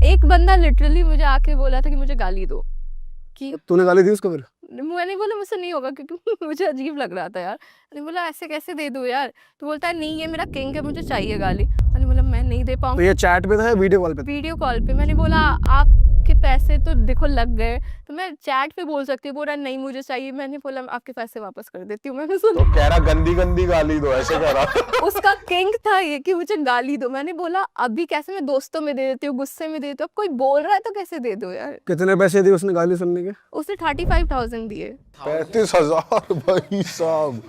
एक बंदा लिटरली मुझे आके बोला था कि मुझे गाली दो, कि तूने गाली दी उसको फिर? मैंने बोला मुझसे नहीं होगा, क्योंकि मुझे अजीब लग रहा था यार। मैंने बोला ऐसे कैसे दे दूँ यार? तो बोलता है नहीं ये मेरा किंग है, मुझे चाहिए गाली। मैंने बोला मैं नहीं दे तो पाऊँगी। ये चैट पे था या वीडियो कॉल पे था? वीडियो कॉल पे। मैंने बोला आपके पैसे तो देखो लग गए, तो मैं चैट पे बोल सकती हूँ। बोल रहा नहीं मुझे चाहिए। मैंने बोला आपके पैसे वापस कर देती हूँ। मैंने तो सुन कह रहा गंदी गंदी गाली दो, ऐसे कह रहा। उसका किंग था ये कि मुझे गाली दो। मैंने बोला अभी कैसे, मैं दोस्तों में दे देती हूँ, गुस्से में दे देती हूँ, अब कोई बोल रहा है तो कैसे दे दो यार। कितने पैसे दिए उसने गाली सुनने के? उसने 35,000 दिए। 35,000 भाई साहब,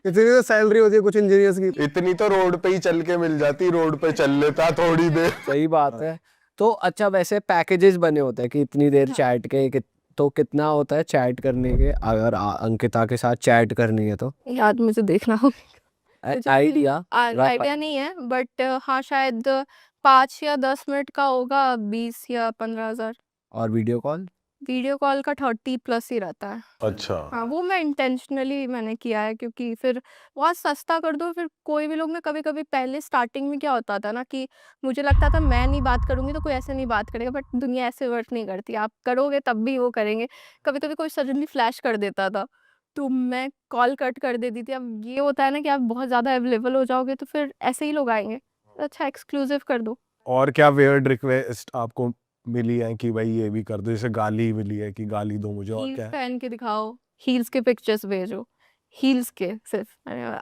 इतनी तो सैलरी होती है कुछ इंजीनियर्स की। इतनी तो रोड पे ही चल के मिल जाती, रोड पे चल लेता थोड़ी देर। सही बात है। तो अच्छा वैसे पैकेजेस बने होते हैं कि इतनी देर हाँ। चैट के तो कितना होता है चैट करने के, अगर अंकिता के साथ चैट करनी है तो? यार मुझे देखना होगा, मुझे आइडिया आइडिया नहीं है, बट हाँ शायद 5 या 10 मिनट का होगा, 20 या 15,000। और वीडियो कॉल? वीडियो कॉल का 30 प्लस ही रहता है। अच्छा, हाँ, वो मैं इंटेंशनली मैंने किया है, क्योंकि फिर बहुत सस्ता कर दो। फिर कोई भी लोग, मैं कभी-कभी पहले स्टार्टिंग में क्या होता था ना कि मुझे लगता था मैं नहीं बात करूँगी तो कोई ऐसे नहीं बात करेगा, बट दुनिया ऐसे वर्क नहीं करती। आप करोगे तब भी वो करेंगे। कभी-कभी कोई सडनली फ्लैश कर देता था, तो मैं कॉल कट कर देती थी। अब ये होता है ना कि आप बहुत ज़्यादा अवेलेबल हो जाओगे तो फिर ऐसे ही लोग आएँगे। तो अच्छा एक्सक्लूसिव कर दो। और क्या वियर्ड रिक्वेस्ट आपको मिली है कि भाई ये भी कर दो, जैसे गाली मिली है कि गाली दो मुझे, और हील्स क्या है? पहन के दिखाओ, हील्स के पिक्चर्स भेजो, हील्स के सिर्फ।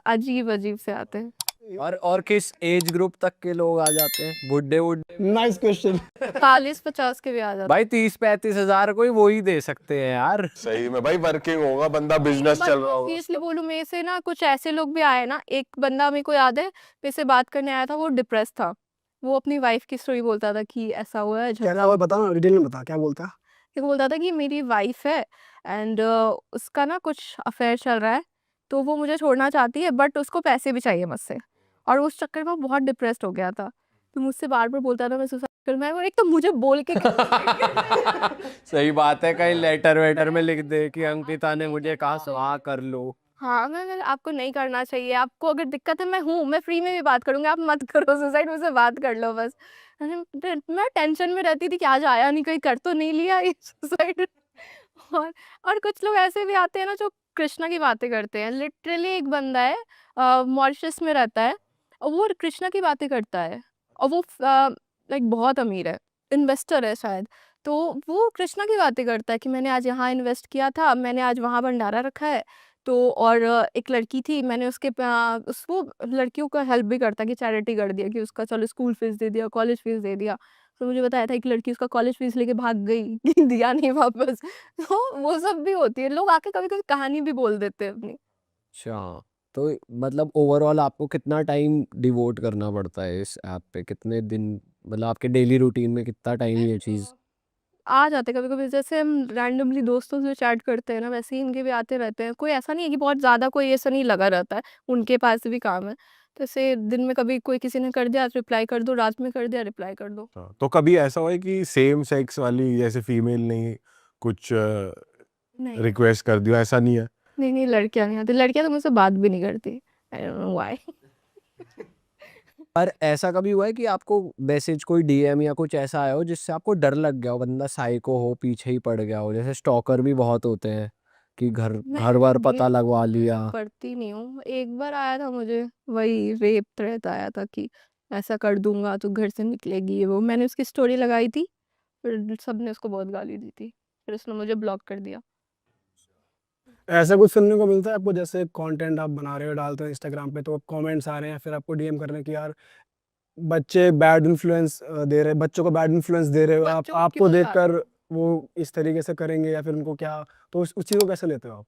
अजीब-अजीब से आते हैं। और किस एज ग्रुप तक के लोग आ जाते हैं? बुड्ढे बुड्ढे? Nice question. 40-50 के भी आ जाते भाई 30-35 हजार कोई वो ही दे सकते हैं यार। सही में भाई, वर्किंग होगा बंदा, बिजनेस हैं। चल रहा होगा। सीरियसली बोलूँ, मेरे से ना कुछ ऐसे लोग भी आए ना। एक बंदा मेरे को याद है, मेरे से बात करने आया था, वो डिप्रेस था। वो अपनी वाइफ की स्टोरी बोलता था कि ऐसा हुआ है, क्या झगड़ा हुआ बता ना, डिटेल में बता क्या बोलता है। वो बोलता था कि मेरी वाइफ है एंड उसका ना कुछ अफेयर चल रहा है, तो वो मुझे छोड़ना चाहती है, बट उसको पैसे भी चाहिए मुझसे। और उस चक्कर में वो बहुत डिप्रेस्ड हो गया था, तो मुझसे बार बार बोलता था मैं सुसाइड कर, मैं वो एक तो मुझे बोल के सही बात है, कहीं लेटर वेटर में लिख दे कि अंकिता ने मुझे कहा सुहा कर लो। हाँ, आपको नहीं करना चाहिए, आपको अगर दिक्कत है मैं हूँ, मैं फ्री में भी बात करूँगी, आप मत करो सुसाइड, मुझसे बात कर लो बस। मैं टेंशन में रहती थी कि आज आया नहीं, कहीं कर तो नहीं लिया ये सुसाइड। और और कुछ लोग ऐसे भी आते हैं ना जो कृष्णा की बातें करते हैं। लिटरली एक बंदा है, मॉरिशस में रहता है, और वो कृष्णा की बातें करता है, और वो लाइक बहुत अमीर है, इन्वेस्टर है शायद। तो वो कृष्णा की बातें करता है कि मैंने आज यहाँ इन्वेस्ट किया था, मैंने आज वहाँ भंडारा रखा है। तो और एक लड़की थी, मैंने उसके उसको लड़कियों का हेल्प भी करता है कि चैरिटी कर दिया, कि उसका चलो स्कूल फीस दे दिया, कॉलेज फीस दे दिया। तो मुझे बताया था एक लड़की उसका कॉलेज फीस लेके भाग गई कि दिया नहीं वापस। तो वो सब भी होती है, लोग आके कभी-कभी कहानी भी बोल देते हैं अपनी। अच्छा, तो मतलब ओवरऑल आपको कितना टाइम डिवोट करना पड़ता है इस ऐप पे? कितने दिन, मतलब आपके डेली रूटीन में कितना टाइम ये चीज़? आ जाते हैं कभी-कभी, जैसे हम रैंडमली दोस्तों से चैट करते हैं ना, वैसे ही इनके भी आते रहते हैं। कोई ऐसा नहीं है कि बहुत ज़्यादा कोई ऐसा नहीं लगा रहता है, उनके पास भी काम है। तो ऐसे दिन में कभी कोई किसी ने कर दिया रिप्लाई कर दो, रात में कर दिया रिप्लाई कर दो। हाँ, तो कभी ऐसा हुआ है कि सेम सेक्स वाली, जैसे फीमेल ने कुछ नहीं, रिक्वेस्ट कर दिया, ऐसा नहीं है? नहीं लड़कियाँ नहीं आती, लड़कियाँ तो मुझसे बात भी नहीं करती। I don't know why. पर ऐसा कभी हुआ है कि आपको मैसेज कोई डीएम या कुछ ऐसा आया हो जिससे आपको डर लग गया हो, बंदा साइको हो, पीछे ही पड़ गया हो? जैसे स्टॉकर भी बहुत होते हैं कि घर मैं घर बार ये पता लगवा लिया। पढ़ती नहीं हूँ। एक बार आया था मुझे, वही रेप थ्रेट आया था कि ऐसा कर दूँगा तो घर से निकलेगी ये वो। मैंने उसकी स्टोरी लगाई थी, फिर सबने उसको बहुत गाली दी थी। फिर उसने मुझे ब्लॉक कर दिया। ऐसा कुछ सुनने को मिलता है आपको, जैसे कंटेंट आप बना रहे हो डालते हो इंस्टाग्राम पे, तो कमेंट्स आ रहे हैं फिर आपको डीएम कर रहे हैं कि यार बच्चे बैड इन्फ्लुएंस दे रहे, बच्चों को बैड इन्फ्लुएंस दे रहे हो आप, बच्चों को आपको क्यों ला देखकर वो इस तरीके से करेंगे या फिर उनको क्या, तो उस चीज़ को कैसे लेते हो आप?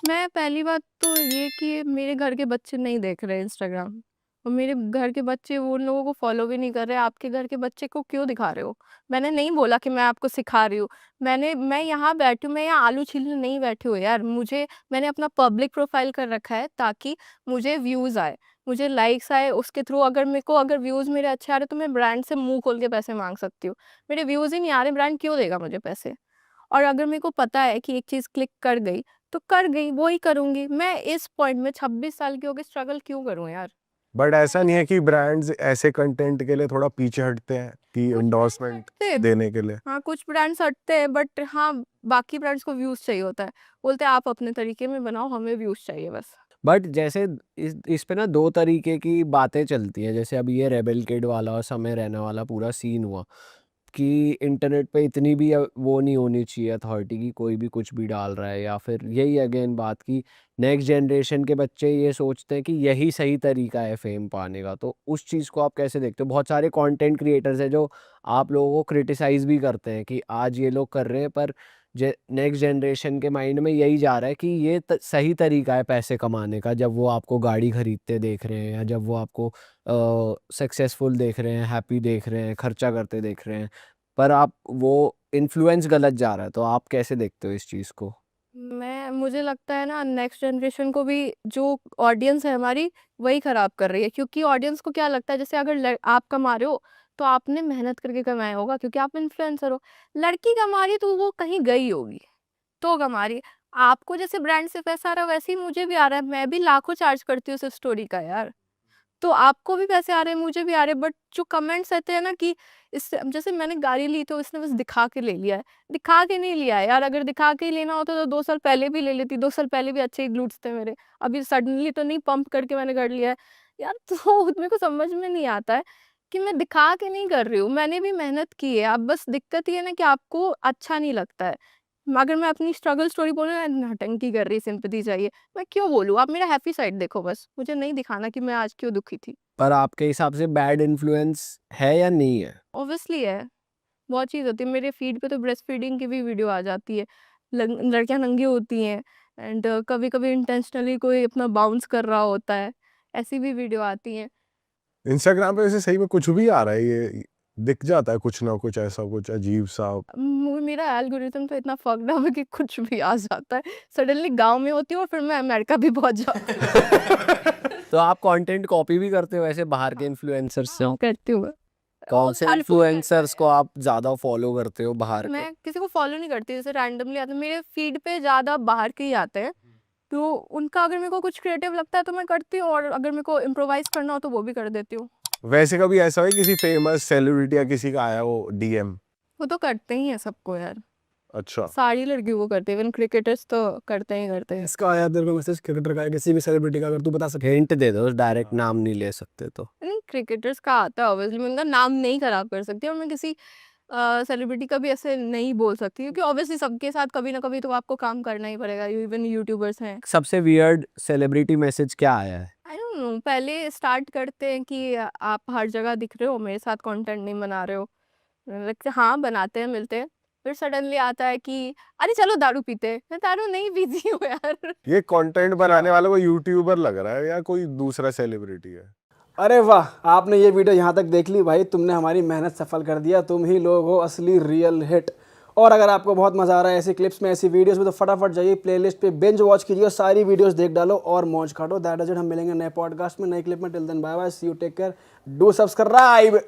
मैं पहली बात तो ये कि मेरे घर के बच्चे नहीं देख रहे इंस्टाग्राम, और मेरे घर के बच्चे वो उन लोगों को फॉलो भी नहीं कर रहे। आपके घर के बच्चे को क्यों दिखा रहे हो? मैंने नहीं बोला कि मैं आपको सिखा रही हूँ। मैं यहाँ बैठी हूँ, मैं यहाँ आलू छीलने नहीं बैठी हूँ यार। मैंने अपना पब्लिक प्रोफाइल कर रखा है ताकि मुझे व्यूज़ आए, मुझे लाइक्स आए, उसके थ्रू अगर मेरे को अगर व्यूज़ मेरे अच्छे आ रहे तो मैं ब्रांड से मुँह खोल के पैसे माँग सकती हूँ। मेरे व्यूज़ ही नहीं आ रहे, ब्रांड क्यों देगा मुझे पैसे? और अगर मेरे को पता है कि एक चीज़ क्लिक कर गई, तो कर गई, वो ही करूँगी। मैं इस पॉइंट में 26 साल की हो के स्ट्रगल क्यों करूँ यार? बट ऐसा नहीं है कि ब्रांड्स ऐसे कंटेंट के लिए थोड़ा पीछे हटते हैं कि कुछ एंडोर्समेंट हटते देने के लिए? हाँ, कुछ ब्रांड्स हटते हैं बट हाँ, बाकी ब्रांड्स को व्यूज़ चाहिए होता है। बोलते हैं आप अपने तरीके में बनाओ, हमें व्यूज़ चाहिए बस। बट जैसे इस पे ना 2 तरीके की बातें चलती हैं। जैसे अभी ये रेबेल किड वाला और समय रैना वाला पूरा सीन हुआ कि इंटरनेट पे इतनी भी वो नहीं होनी चाहिए अथॉरिटी की कोई भी कुछ भी डाल रहा है, या फिर यही अगेन बात की नेक्स्ट जनरेशन के बच्चे ये सोचते हैं कि यही सही तरीका है फेम पाने का। तो उस चीज़ को आप कैसे देखते हो? बहुत सारे कंटेंट क्रिएटर्स हैं जो आप लोगों को क्रिटिसाइज़ भी करते हैं कि आज ये लोग कर रहे हैं, पर नेक्स्ट जनरेशन के माइंड में यही जा रहा है कि ये सही तरीका है पैसे कमाने का, जब वो आपको गाड़ी खरीदते देख रहे हैं या जब वो आपको सक्सेसफुल देख रहे हैं, हैप्पी देख रहे हैं, खर्चा करते देख रहे हैं, पर आप वो इन्फ्लुएंस गलत जा रहा है। तो आप कैसे देखते हो इस चीज़ को? मुझे लगता है ना नेक्स्ट जनरेशन को भी जो ऑडियंस है हमारी वही खराब कर रही है, क्योंकि ऑडियंस को क्या लगता है जैसे अगर आप कमा रहे हो तो आपने मेहनत करके कमाया होगा क्योंकि आप इन्फ्लुएंसर हो। लड़की कमा रही है तो वो कहीं गई होगी तो कमा रही है। आपको जैसे ब्रांड से पैसा आ रहा है वैसे ही मुझे भी आ रहा है, मैं भी लाखों चार्ज करती हूँ उस स्टोरी का यार। तो आपको भी पैसे आ रहे हैं, मुझे भी आ रहे हैं, बट जो कमेंट्स रहते हैं ना कि इससे जैसे मैंने गाड़ी ली तो इसने बस दिखा के ले लिया है। दिखा के नहीं लिया है यार, अगर दिखा के ही लेना होता तो 2 साल पहले भी ले लेती, 2 साल पहले भी अच्छे ही ग्लूट्स थे मेरे। अभी सडनली तो नहीं पंप करके मैंने कर लिया है। यार तो मेरे को समझ में नहीं आता है कि मैं दिखा के नहीं कर रही हूँ, मैंने भी मेहनत की है। अब बस दिक्कत ये है ना कि आपको अच्छा नहीं लगता है। अगर मैं अपनी स्ट्रगल स्टोरी बोलूँ ना, नौटंकी कर रही, सिंपैथी चाहिए, मैं क्यों बोलूँ? आप मेरा हैप्पी साइड देखो बस, मुझे नहीं दिखाना कि मैं आज क्यों दुखी थी। पर आपके हिसाब से बैड इन्फ्लुएंस है या नहीं है? ऑब्वियसली है, बहुत चीज़ होती है। मेरे फीड पे तो ब्रेस्ट फीडिंग की भी वीडियो आ जाती है। लड़कियां नंगी होती हैं एंड कभी-कभी इंटेंशनली कोई अपना बाउंस कर रहा होता है, ऐसी भी वीडियो आती हैं। इंस्टाग्राम पे वैसे सही में कुछ भी आ रहा है, ये दिख जाता है कुछ ना कुछ ऐसा कुछ अजीब सा। मेरा एल्गोरिथम तो इतना फक्ड अप है कि कुछ भी आ जाता है। सडनली गाँव में होती हूँ और फिर मैं अमेरिका भी पहुँच जाती हूँ। तो आप कंटेंट कॉपी भी करते हो ऐसे बाहर के इन्फ्लुएंसर्स से? करती हूँ मैं। कौन से हर कोई इन्फ्लुएंसर्स करता को आप ज़्यादा फॉलो करते हो बाहर है। के? मैं किसी को फॉलो नहीं करती, जैसे रैंडमली आते हैं मेरे फीड पे, ज़्यादा बाहर के ही आते हैं। तो उनका अगर मेरे को कुछ क्रिएटिव लगता है तो मैं करती हूँ, और अगर मेरे को इम्प्रोवाइज़ करना हो तो वो भी कर देती हूँ। वैसे कभी ऐसा है किसी फेमस सेलिब्रिटी या किसी का आया हो डीएम? वो तो करते ही हैं सबको यार, अच्छा। सारी लड़कियों को करते हैं, इवन क्रिकेटर्स तो करते ही करते हैं। इसका आया तेरे को मैसेज क्रिकेटर का या किसी भी सेलिब्रिटी का, अगर तू बता सकते हिंट दे दो, डायरेक्ट नाम नहीं ले सकते तो। नहीं, क्रिकेटर्स का आता है ऑब्वियसली, मैं उनका नाम नहीं खराब कर सकती और मैं किसी सेलिब्रिटी का भी ऐसे नहीं बोल सकती, क्योंकि ऑब्वियसली सबके साथ कभी ना कभी तो आपको काम करना ही पड़ेगा, इवन यूट्यूबर्स हैं। सबसे वियर्ड सेलिब्रिटी मैसेज क्या आया है? आई डोंट नो, पहले स्टार्ट करते हैं कि आप हर जगह दिख रहे हो, मेरे साथ कंटेंट नहीं बना रहे हो। लगता है हाँ बनाते हैं, मिलते हैं। फिर सडनली आता है कि अरे चलो दारू पीते हैं। मैं दारू नहीं पीती हूँ यार। ये कंटेंट बनाने वाला कोई यूट्यूबर लग रहा है या कोई दूसरा सेलिब्रिटी है? अरे वाह, आपने ये वीडियो यहाँ तक देख ली भाई, तुमने हमारी मेहनत सफल कर दिया। तुम ही लोग हो असली रियल हिट। और अगर आपको बहुत मज़ा आ रहा है ऐसी क्लिप्स में, ऐसी वीडियोस में, तो फटाफट जाइए प्लेलिस्ट पे बिंज वॉच कीजिए और सारी वीडियोस देख डालो और मौज काटो। That is it. हम मिलेंगे नए पॉडकास्ट में, नए क्लिप में। Till then bye bye, see you, take care, do subscribe.